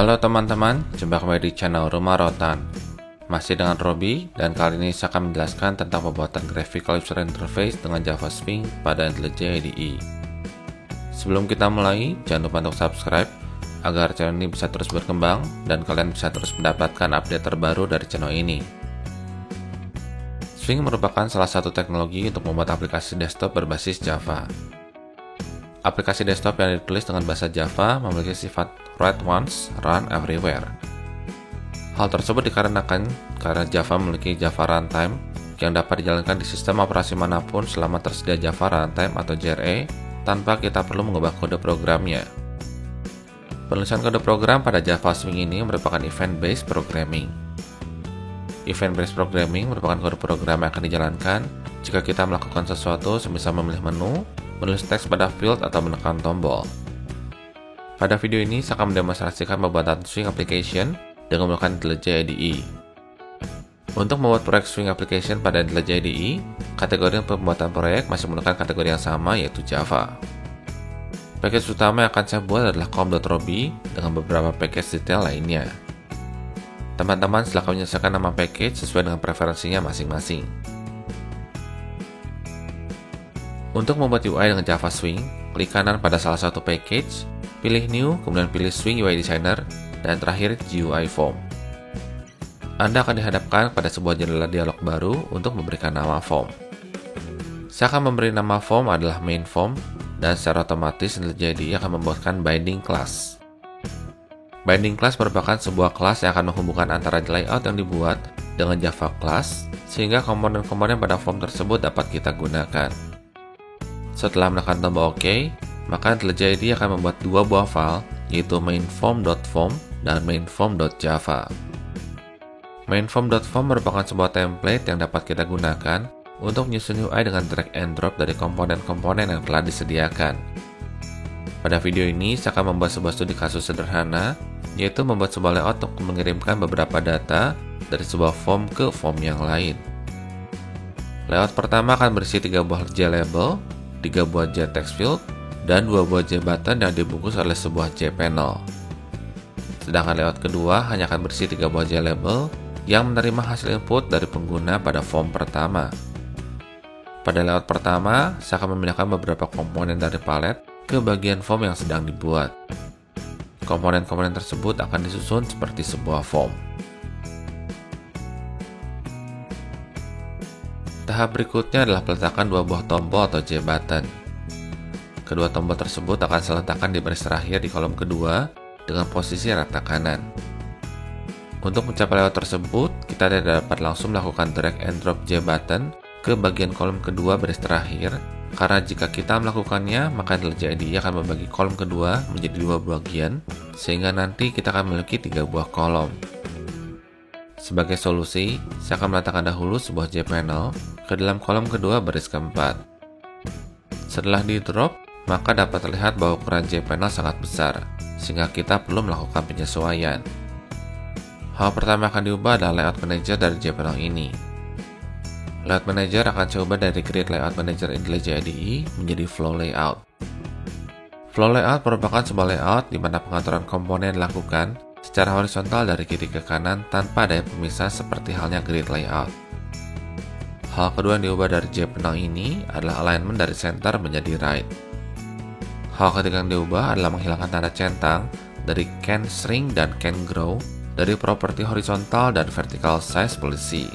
Halo teman-teman, jumpa kembali di channel Rumah Rotan. Masih dengan Robi, dan kali ini saya akan menjelaskan tentang pembuatan graphical user interface dengan Java Swing pada IntelliJ IDE. Sebelum kita mulai, jangan lupa untuk subscribe agar channel ini bisa terus berkembang dan kalian bisa terus mendapatkan update terbaru dari channel ini. Swing merupakan salah satu teknologi untuk membuat aplikasi desktop berbasis Java. Aplikasi desktop yang ditulis dengan bahasa Java memiliki sifat write once, run everywhere. Hal tersebut dikarenakan karena Java memiliki Java Runtime yang dapat dijalankan di sistem operasi manapun selama tersedia Java Runtime atau JRE tanpa kita perlu mengubah kode programnya. Penulisan kode program pada Java Swing ini merupakan event-based programming. Event-based programming merupakan kode program yang akan dijalankan jika kita melakukan sesuatu semisal memilih menu, menulis teks pada field, atau menekan tombol. Pada video ini, saya akan mendemonstrasikan pembuatan Swing Application dengan menggunakan IntelliJ IDE. Untuk membuat proyek Swing Application pada IntelliJ IDE, kategori pembuatan proyek masih menggunakan kategori yang sama, yaitu Java. Package utama yang akan saya buat adalah com.robi dengan beberapa package detail lainnya. Teman-teman silakan menyesuaikan nama package sesuai dengan preferensinya masing-masing. Untuk membuat UI dengan Java Swing, klik kanan pada salah satu package, pilih New, kemudian pilih Swing UI Designer, dan terakhir GUI Form. Anda akan dihadapkan pada sebuah jendela dialog baru untuk memberikan nama form. Saya akan memberi nama form adalah main form, dan secara otomatis IntelliJ IDE akan membuatkan binding class. Binding class merupakan sebuah kelas yang akan menghubungkan antara layout yang dibuat dengan Java class, sehingga komponen-komponen pada form tersebut dapat kita gunakan. Setelah menekan tombol OK, maka IntelliJ IDE akan membuat dua buah file, yaitu mainform.form dan mainform.java. Mainform.form merupakan sebuah template yang dapat kita gunakan untuk menyusun UI dengan drag and drop dari komponen-komponen yang telah disediakan. Pada video ini, saya akan membuat sebuah studi kasus sederhana, yaitu membuat sebuah layout untuk mengirimkan beberapa data dari sebuah form ke form yang lain. Layout pertama akan berisi 3 buah JLabel, 3 buah JText field, dan 2 buah JButton yang dibungkus oleh sebuah JPanel. Sedangkan layout kedua hanya akan berisi 3 buah JLabel yang menerima hasil input dari pengguna pada form pertama. Pada layout pertama, saya akan memindahkan beberapa komponen dari palet ke bagian form yang sedang dibuat. Komponen-komponen tersebut akan disusun seperti sebuah form. Tahap berikutnya adalah peletakan 2 buah tombol atau JButton. Kedua tombol tersebut akan saya letakkan di baris terakhir di kolom kedua dengan posisi rata kanan. Untuk mencapai layout tersebut, kita tidak dapat langsung melakukan drag and drop JButton ke bagian kolom kedua baris terakhir, karena jika kita melakukannya, maka IntelliJ IDE akan membagi kolom kedua menjadi 2 bagian, sehingga nanti kita akan memiliki 3 buah kolom. Sebagai solusi, saya akan meletakkan dahulu sebuah JPanel ke dalam kolom kedua baris keempat. Setelah di drop, maka dapat terlihat bahwa ukuran JPanel sangat besar, sehingga kita perlu melakukan penyesuaian. Hal pertama yang akan diubah adalah layout manager dari JPanel ini. Layout manager akan saya ubah dari Create Layout Manager IntelliJ IDE menjadi Flow Layout. Flow Layout merupakan sebuah layout di mana pengaturan komponen dilakukan secara horizontal dari kiri ke kanan tanpa ada pemisah seperti halnya Grid Layout. Hal kedua yang diubah dari JPanel ini adalah alignment dari center menjadi right. Hal ketiga yang diubah adalah menghilangkan tanda centang dari Can Shrink dan Can Grow dari properti horizontal dan vertical size policy.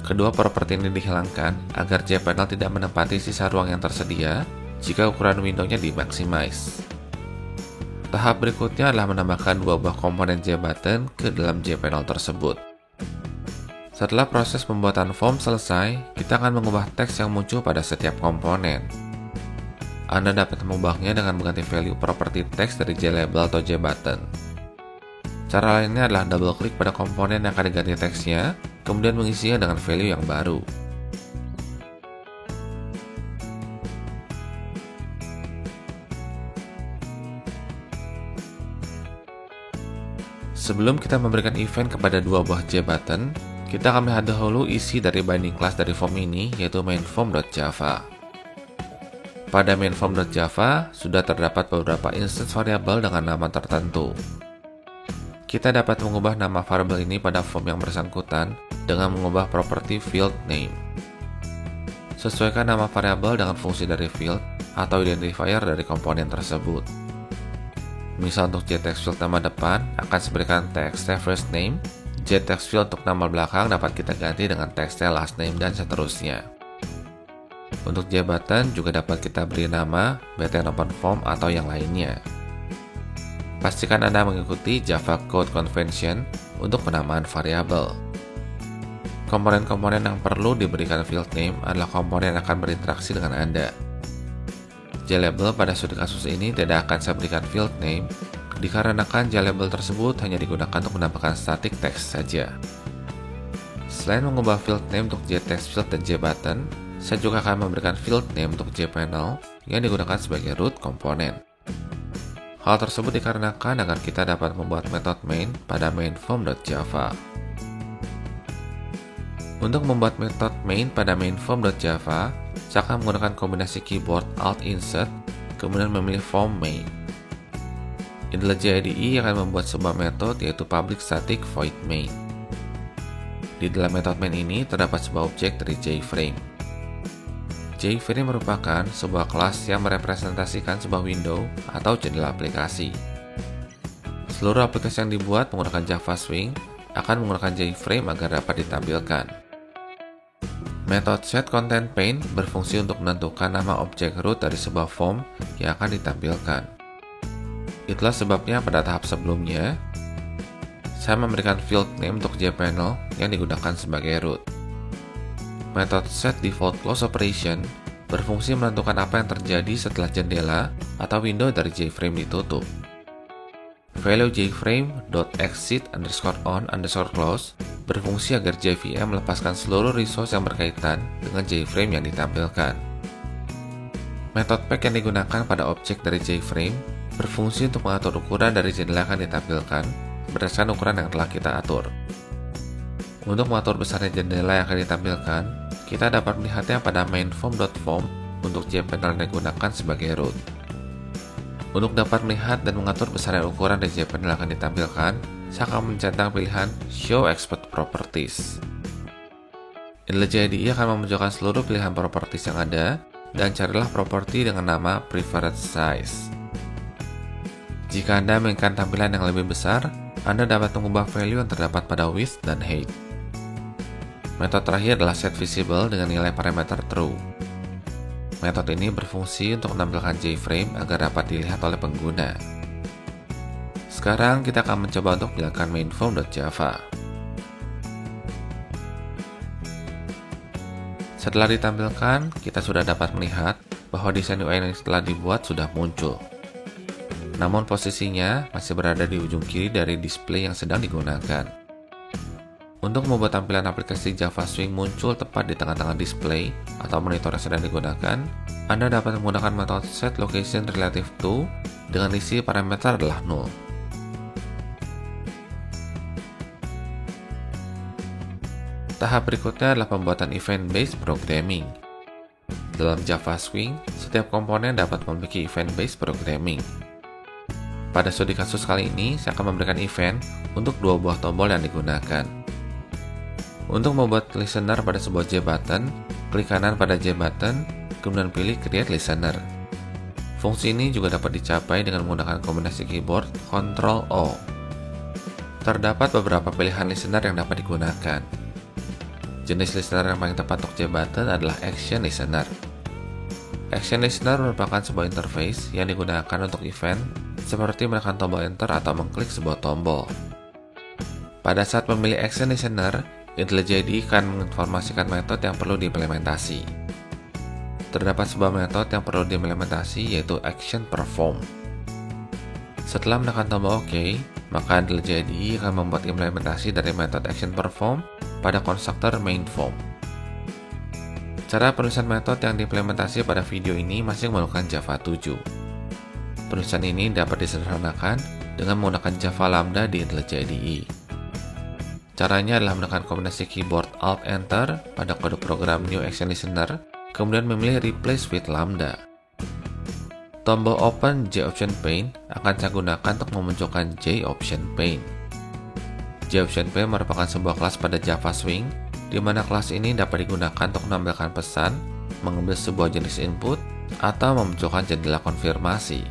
Kedua properti ini dihilangkan agar JPanel tidak menempati sisa ruang yang tersedia jika ukuran windownya dimaximize. Tahap berikutnya adalah menambahkan 2 buah komponen JButton ke dalam JPanel tersebut. Setelah proses pembuatan form selesai, kita akan mengubah teks yang muncul pada setiap komponen. Anda dapat mengubahnya dengan mengganti value properti teks dari JLabel atau JButton. Cara lainnya adalah double klik pada komponen yang akan diganti teksnya, kemudian mengisinya dengan value yang baru. Sebelum kita memberikan event kepada 2 buah JButton, kita akan melihat dahulu isi dari binding class dari form ini, yaitu mainform.java. Pada mainform.java sudah terdapat beberapa instance variabel dengan nama tertentu. Kita dapat mengubah nama variabel ini pada form yang bersangkutan dengan mengubah properti field name. Sesuaikan nama variabel dengan fungsi dari field atau identifier dari komponen tersebut. Misal untuk jTextField nama depan akan diberikan txt first name, jTextField untuk nama belakang dapat kita ganti dengan txt last name dan seterusnya. Untuk JButton juga dapat kita beri nama, button open form atau yang lainnya. Pastikan Anda mengikuti Java Code Convention untuk penamaan variabel. Komponen-komponen yang perlu diberikan field name adalah komponen yang akan berinteraksi dengan Anda. JLabel pada studi kasus ini tidak akan saya berikan field name, dikarenakan JLabel tersebut hanya digunakan untuk menambahkan static text saja. Selain mengubah field name untuk jTextField dan JButton, saya juga akan memberikan field name untuk JPanel yang digunakan sebagai root komponen. Hal tersebut dikarenakan agar kita dapat membuat metode main pada mainform.java. Untuk membuat metode main pada mainform.java, saya akan menggunakan kombinasi keyboard Alt Insert, kemudian memilih form main. IntelliJ IDE akan membuat sebuah metode yaitu public static void main. Di dalam metode main ini terdapat sebuah objek dari JFrame. JFrame merupakan sebuah kelas yang merepresentasikan sebuah window atau jendela aplikasi. Seluruh aplikasi yang dibuat menggunakan Java Swing akan menggunakan JFrame agar dapat ditampilkan. Metode setContentPaint berfungsi untuk menentukan nama objek root dari sebuah form yang akan ditampilkan. Itulah sebabnya pada tahap sebelumnya, saya memberikan field name untuk JPanel yang digunakan sebagai root. Metode setDefaultClose berfungsi menentukan apa yang terjadi setelah jendela atau window dari JFrame ditutup. Value JFrame.exit_on_close berfungsi agar JVM melepaskan seluruh resource yang berkaitan dengan JFrame yang ditampilkan. Metode pack yang digunakan pada objek dari JFrame berfungsi untuk mengatur ukuran dari jendela yang akan ditampilkan berdasarkan ukuran yang telah kita atur. Untuk mengatur besarnya jendela yang akan ditampilkan, kita dapat melihatnya pada mainform.form untuk JPanel yang digunakan sebagai root. Untuk dapat melihat dan mengatur besarnya ukuran dari JPanel yang akan ditampilkan, saya akan mencentang pilihan Show Expert Properties. IntelliJ IDE akan memunculkan seluruh pilihan properties yang ada, dan carilah properti dengan nama Preferred Size. Jika Anda menginginkan tampilan yang lebih besar, Anda dapat mengubah value yang terdapat pada width dan height. Metode terakhir adalah setVisible dengan nilai parameter true. Metode ini berfungsi untuk menampilkan JFrame agar dapat dilihat oleh pengguna. Sekarang kita akan mencoba untuk menjalankan mainform.java. Setelah ditampilkan, kita sudah dapat melihat bahwa desain UI yang telah dibuat sudah muncul. Namun posisinya masih berada di ujung kiri dari display yang sedang digunakan. Untuk membuat tampilan aplikasi Java Swing muncul tepat di tengah-tengah display atau monitor yang sedang digunakan, Anda dapat menggunakan metode setLocationRelative2 dengan isi parameter adalah null. Tahap berikutnya adalah pembuatan event-based programming. Dalam Java Swing, setiap komponen dapat memiliki event-based programming. Pada studi kasus kali ini, saya akan memberikan event untuk dua buah tombol yang digunakan. Untuk membuat listener pada sebuah JButton, klik kanan pada JButton, kemudian pilih Create Listener. Fungsi ini juga dapat dicapai dengan menggunakan kombinasi keyboard Ctrl-O. Terdapat beberapa pilihan listener yang dapat digunakan. Jenis listener yang paling tepat untuk JButton adalah Action Listener. Action Listener merupakan sebuah interface yang digunakan untuk event seperti menekan tombol Enter atau mengklik sebuah tombol. Pada saat memilih Action Listener, IntelliJ IDE akan menginformasikan metode yang perlu diimplementasi. Terdapat sebuah metode yang perlu diimplementasi yaitu ActionPerform. Setelah menekan tombol OK, maka IntelliJ IDE akan membuat implementasi dari metode ActionPerform pada konstruktor mainform. Cara penulisan metode yang diimplementasi pada video ini masih menggunakan Java 7. Penulisan ini dapat disederhanakan dengan menggunakan Java Lambda di IntelliJ IDE. Caranya adalah menekan kombinasi keyboard Alt-Enter pada kode program New Action Listener, kemudian memilih Replace with Lambda. Tombol Open JOptionPaint akan saya gunakan untuk memunculkan JOptionPaint. JOptionP merupakan sebuah kelas pada Java Swing, di mana kelas ini dapat digunakan untuk menampilkan pesan, mengambil sebuah jenis input, atau memunculkan jendela konfirmasi.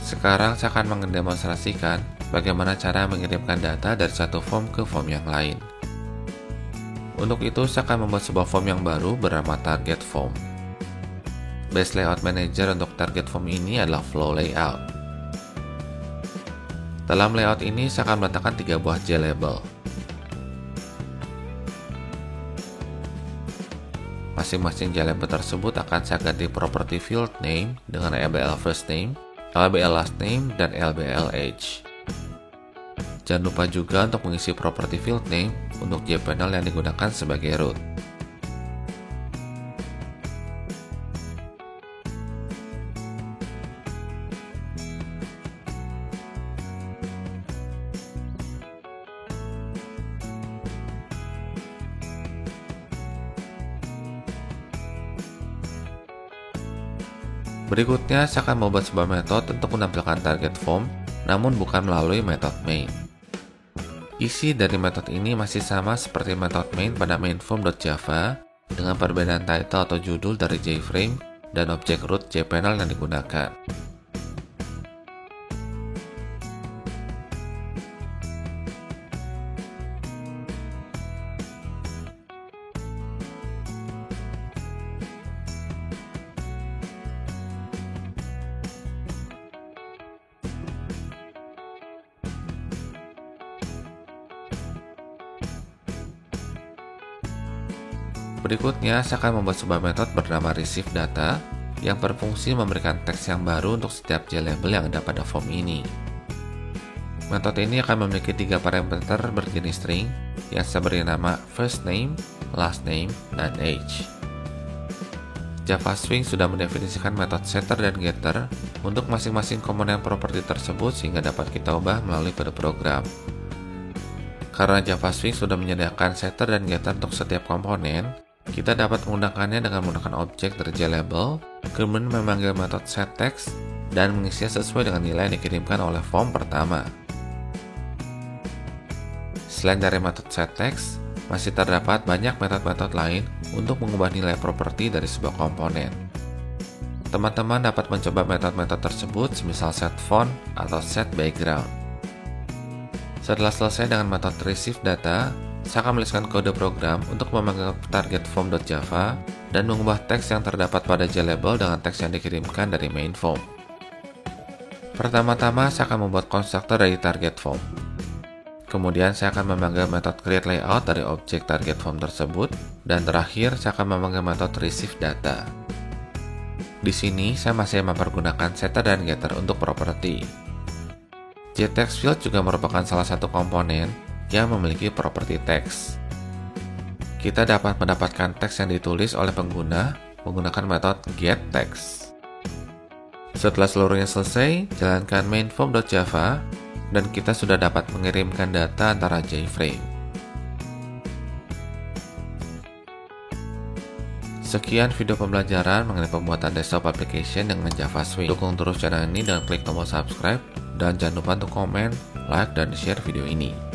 Sekarang saya akan mendemonstrasikan bagaimana cara mengirimkan data dari satu form ke form yang lain. Untuk itu, saya akan membuat sebuah form yang baru bernama Target Form. Base Layout Manager untuk Target Form ini adalah Flow Layout. Dalam layout ini, saya akan meletakkan 3 buah JLabel. Masing-masing JLabel tersebut akan saya ganti property field name dengan LBL first name, LBL last name, dan LBL age. Jangan lupa juga untuk mengisi property field name untuk jPanel yang digunakan sebagai root. Berikutnya, saya akan membuat sebuah metode untuk menampilkan target form, namun bukan melalui metode main. Isi dari metode ini masih sama seperti metode main pada mainForm.java, dengan perbedaan title atau judul dari JFrame dan objek root jPanel yang digunakan. Berikutnya, saya akan membuat sebuah metode bernama ReceiveData yang berfungsi memberikan teks yang baru untuk setiap JLabel yang ada pada form ini. Metode ini akan memiliki 3 parameter berjenis string yang saya beri nama first name, last name, dan age. Java Swing sudah mendefinisikan metode setter dan getter untuk masing-masing komponen properti tersebut sehingga dapat kita ubah melalui kode program. Karena Java Swing sudah menyediakan setter dan getter untuk setiap komponen, kita dapat menggunakannya dengan menggunakan objek dari JLabel, kemudian memanggil metode setText, dan mengisinya sesuai dengan nilai yang dikirimkan oleh form pertama. Selain dari metode setText, masih terdapat banyak metode-metode lain untuk mengubah nilai properti dari sebuah komponen. Teman-teman dapat mencoba metode-metode tersebut semisal setFont atau setBackground. Setelah selesai dengan metode ReceiveData, saya akan menuliskan kode program untuk memanggil target form.java dan mengubah teks yang terdapat pada JLabel dengan teks yang dikirimkan dari main form. Pertama-tama, saya akan membuat konstruktor dari target form. Kemudian, saya akan memanggil metode createLayout dari objek target form tersebut, dan terakhir, saya akan memanggil metode ReceiveData. Di sini saya masih mempergunakan setter dan getter untuk properti. JTextField juga merupakan salah satu komponen yang memiliki properti teks. Kita dapat mendapatkan teks yang ditulis oleh pengguna menggunakan metode getText. Setelah seluruhnya selesai, jalankan mainform.java dan kita sudah dapat mengirimkan data antara JFrame. Sekian video pembelajaran mengenai pembuatan desktop application dengan Java Swing. Dukung terus channel ini dengan klik tombol subscribe dan jangan lupa untuk komen, like, dan share video ini.